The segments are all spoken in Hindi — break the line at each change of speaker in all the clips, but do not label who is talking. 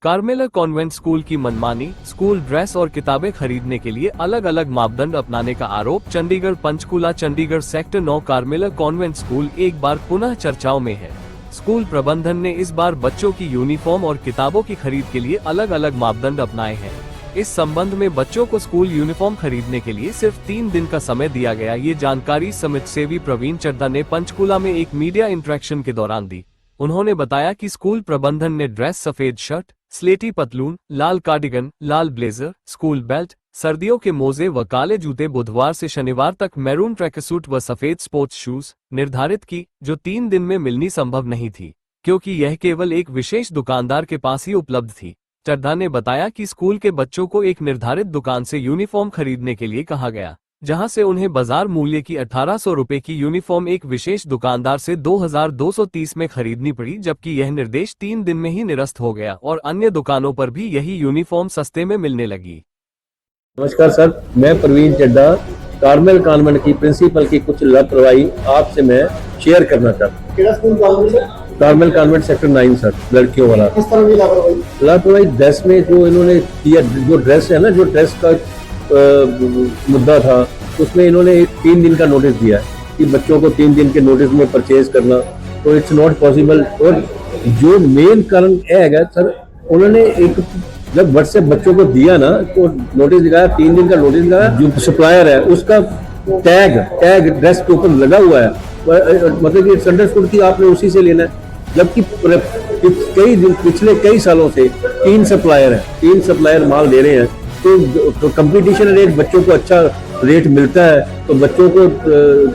कार्मेला कॉन्वेंट स्कूल की मनमानी, स्कूल ड्रेस और किताबें खरीदने के लिए अलग अलग मापदंड अपनाने का आरोप। Chandigarh Panchkula Chandigarh sector 9 Carmel convent school एक बार पुनः चर्चाओं में है। स्कूल प्रबंधन ने इस बार बच्चों की यूनिफॉर्म और किताबों की खरीद के लिए अलग अलग मापदंड अपनाए हैं। इस संबंध में बच्चों को स्कूल यूनिफॉर्म खरीदने के लिए सिर्फ 3 दिन का समय दिया गया। ये जानकारी समिति सेवी प्रवीण चड्ढा ने पंचकूला में एक मीडिया इंटरेक्शन के दौरान दी। उन्होंने बताया कि स्कूल प्रबंधन ने ड्रेस सफेद शर्ट, स्लेटी पतलून, लाल कार्डिगन, लाल ब्लेजर, स्कूल बेल्ट, सर्दियों के मोजे व काले जूते बुधवार से शनिवार तक मैरून ट्रैकसूट व सफेद स्पोर्ट्स शूज निर्धारित की, जो 3 दिन में मिलनी संभव नहीं थी, क्योंकि यह केवल एक विशेष दुकानदार के पास ही उपलब्ध थी। चड्ढा ने बताया कि स्कूल के बच्चों को एक निर्धारित दुकान से यूनिफॉर्म खरीदने के लिए कहा गया, जहां से उन्हें बाजार मूल्य की 1800 रुपए की यूनिफॉर्म एक विशेष दुकानदार से 2230 में खरीदनी पड़ी, जबकि यह निर्देश 3 दिन में ही निरस्त हो गया और अन्य दुकानों पर भी यही यूनिफॉर्म सस्ते में मिलने लगी।
नमस्कार सर, मैं प्रवीण चड्ढा कार्मेल कॉन्वेंट की प्रिंसिपल की कुछ लापरवाही आपसे मैं शेयर करना चाहता हूँ। कार्मेल कॉन्वेंट सेक्टर 9 सर, लड़कियों वाला।
किस तरह की लापरवाही?
लापरवाही ड्रेस में जो इन्होंने किया, जो ड्रेस है ना, जो ड्रेस का मुद्दा था, उसमें इन्होंने 3 दिन का नोटिस दिया कि बच्चों को 3 दिन के नोटिस में परचेज करना, तो इट्स नॉट पॉसिबल। और जो मेन कारण है सर, उन्होंने एक जब व्हाट्सएप बच्चों को दिया ना, तो नोटिस दिखाया, 3 दिन का नोटिस दिखाया, जो सप्लायर है उसका टैग ड्रेस के ऊपर लगा हुआ है, मतलब कि इट्स अंडरस्टूड कि आपने उसी से लेना है। जबकि पिछले कई सालों से 3 सप्लायर माल दे रहे हैं, तो कंपटीशन रेट बच्चों को अच्छा रेट मिलता है, तो बच्चों को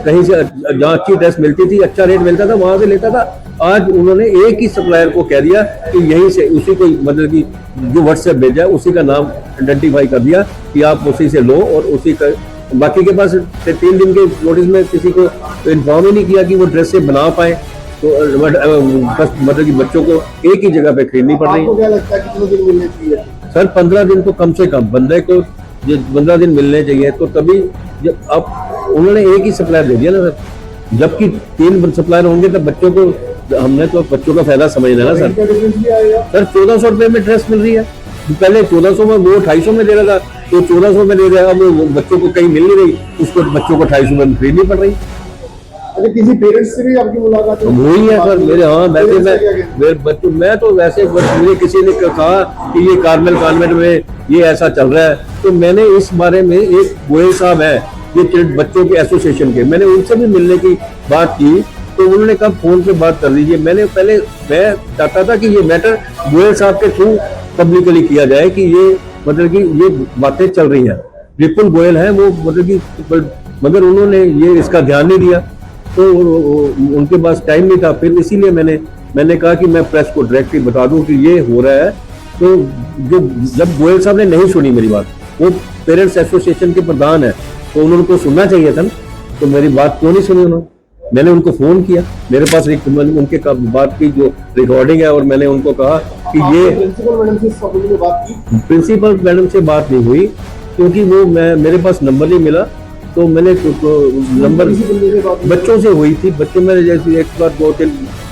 कहीं से जहाँ अच्छी ड्रेस मिलती थी, अच्छा रेट मिलता था, वहां से लेता था। आज उन्होंने एक ही सप्लायर को कह दिया कि यहीं से उसी को, मतलब कि जो व्हाट्सएप भेजा है उसी का नाम आइडेंटिफाई कर दिया कि आप उसी से लो, और उसी का बाकी के पास 3 दिन के नोटिस में किसी को इन्फॉर्म ही नहीं किया कि वो ड्रेस से बना पाए, तो मतलब कि बच्चों को एक ही जगह पे खरीदनी पड़ रही है।
आपको क्या लगता है कितने दिन मिलने चाहिए?
सर 15 दिन तो कम से कम बंदे को 15 दिन मिलने चाहिए, तो तभी जब आप उन्होंने एक ही सप्लायर दे दिया ना सर, जबकि 3 सप्लायर होंगे तो बच्चों को, हमने तो बच्चों का फायदा समझना ना सर। सर 1400 रुपए में ड्रेस मिल रही है, पहले 1400 में, वो 250 में दे रहा था, तो 1400 में दे रहा है, अब बच्चों को कहीं मिल नहीं रही, उसको बच्चों को 250 में खरीदनी पड़ रही।
अरे किसी पेरेंट्स से भी आपकी मुलाकात हुई?
वही है सर मेरे, हाँ मेरे बच्चों, मैं तो वैसे मुझे किसी ने कहा कि ये कार्मेल कॉन्वेंट में ये ऐसा चल रहा है, तो मैंने इस बारे में, एक गोयल साहब है ये बच्चों के एसोसिएशन के, मैंने उनसे भी मिलने की बात की, तो उन्होंने कहा फोन पे बात कर लीजिए। मैं चाहता था कि ये मैटर गोयल साहब के थ्रू पब्लिकली किया जाए कि ये, मतलब कि ये बातें चल रही है। विपुल गोयल है वो, मतलब कि, मगर उन्होंने ये इसका ध्यान नहीं दिया, तो उनके पास टाइम नहीं था। फिर इसीलिए मैंने कहा कि मैं प्रेस को डायरेक्टली बता दूं कि ये हो रहा है। तो जब गोयल साहब ने नहीं सुनी मेरी बात, वो पेरेंट्स एसोसिएशन के प्रधान है, तो उनको सुनना चाहिए था ना, तो मेरी बात क्यों नहीं सुनी उन्होंने? मैंने उनको फोन किया, मेरे पास उनके बात की जो रिकॉर्डिंग है, और मैंने उनको कहा कि ये प्रिंसिपल मैडम से बात नहीं हुई, क्योंकि वो मेरे पास नंबर नहीं मिला, तो मैंने नंबर बच्चों से हुई थी। बच्चों में जैसे एक बार 2-3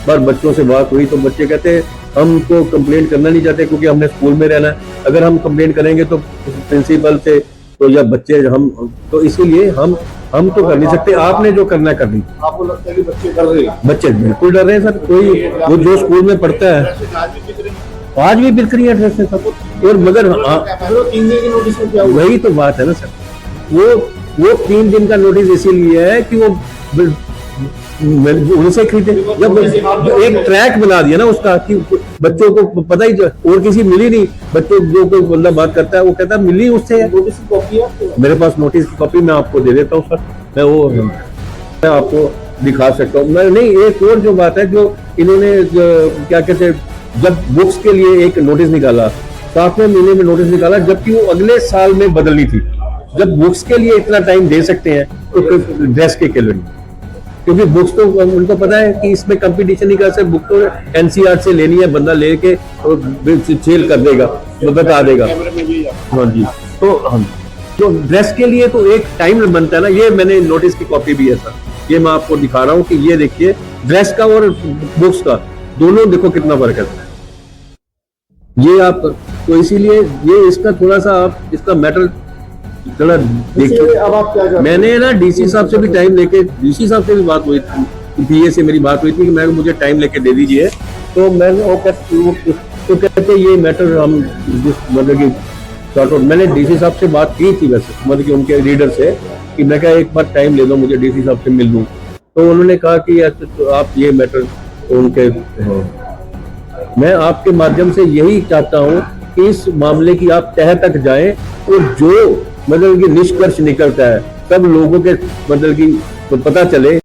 बार बच्चों से बात हुई, तो बच्चे कहते हैं हम तो कंप्लेंट करना नहीं चाहते क्योंकि हमने स्कूल में रहना है, अगर हम कंप्लेंट करेंगे तो प्रिंसिपल से, तो जब बच्चे हम, तो इसीलिए हम तो कर नहीं सकते, आपने जो करना कर ली।
आपको लगता है कि बच्चे डर रहे हैं?
बच्चे बिल्कुल डर रहे हैं सर। कोई वो जो स्कूल में पढ़ता है आज भी बिक रही है ड्रेस है सब, और मगर
3 दिन के नोटिस में क्या हुआ?
वही तो बात है ना सर, वो 3 दिन का नोटिस इसीलिए है कि वो उनसे खरीदे। जब एक ट्रैक बना दिया ना उसका कि बच्चों को पता ही, और किसी मिली नहीं, बच्चों जो कोई बंदा बात करता है वो कहता है मिली उससे है।
नोटिस की कॉपी है
मेरे पास, नोटिस की कॉपी मैं आपको दे देता हूँ सर, मैं आपको दिखा सकता हूँ। मैं नहीं, एक और जो बात है, जो इन्होंने क्या कहते हैं, जब बुक्स के लिए एक नोटिस निकाला, 7वें महीने में नोटिस निकाला, जबकि वो अगले साल में बदलनी थी। जब बुक्स के लिए इतना टाइम दे सकते हैं तो ड्रेस के लिए, क्योंकि बुक्स तो उनको पता है कि इसमें कंपटीशन नहीं कर सकते, बुक तो एनसीईआरटी से लेनी है, बंदा लेके सेल कर देगा, बता देगा। हाँ जी, तो ड्रेस के लिए तो एक टाइम बनता है ना। ये मैंने नोटिस की कॉपी भी है सर, ये मैं आपको दिखा रहा हूँ कि ये देखिए ड्रेस का और बुक्स का दोनों देखो कितना फर्क है। ये आप तो इसीलिए ये इसका थोड़ा सा आप इसका मैटर थोड़ा देखिए।
इसलिए अब आप क्या कर
मैंने ना डीसी साहब से भी टाइम लेके, डीसी साहब से भी बात हुई थी, पीए से मेरी बात हुई थी कि मैं मुझे टाइम लेके दे दीजिए। तो मैंने तो कहते ये मैटर हम मतलब कि सॉर्ट आउट, मैंने डीसी साहब से बात की थी वैसे, मतलब कि उनके रीडर से कि मैं क्या एक बार टाइम ले दो मुझे, डीसी साहब से मिल लूँ। तो उन्होंने कहा कि तो आप ये मैटर उनके मैं आपके माध्यम से यही चाहता हूँ कि इस मामले की आप तह तक जाएं और जो मतलब कि निष्कर्ष निकलता है सब लोगों के मतलब कि पता चले।